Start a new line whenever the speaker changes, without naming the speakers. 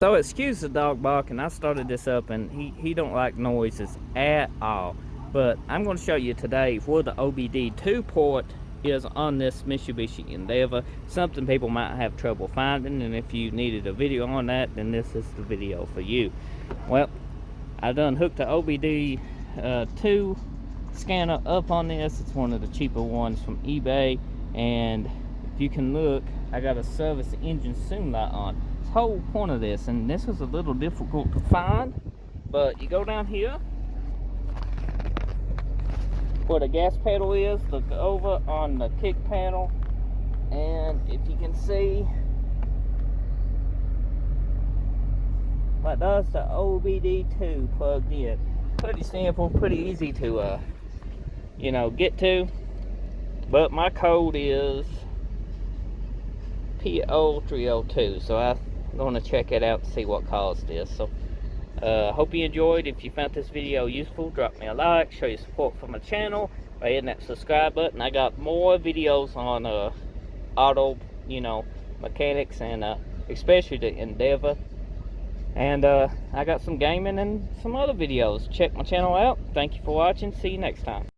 So excuse the dog barking. I started this up and he don't like noises at all. But I'm going to show you today where the obd2 port is on this Mitsubishi Endeavor. Something people might have trouble finding, and if you needed a video on that, then this is the video for you. Well, I done hooked the obd2 scanner up on this. It's one of the cheaper ones from eBay, and if you can look, I got a service engine zoom light on. The whole point of this, and this is a little difficult to find, but you go down here where the gas pedal is, look over on the kick panel, and if you can see, like that's the obd2 plugged in. Pretty simple, pretty easy to you know, get to, but my code is P0302, so I'm going to check it out and see what caused this. So hope you enjoyed. If you found this video useful, drop me a like, show your support for my channel by hitting that subscribe button. I got more videos on auto, you know, mechanics, and especially the Endeavor, and I got some gaming and some other videos. Check my channel out. Thank you for watching. See you next time.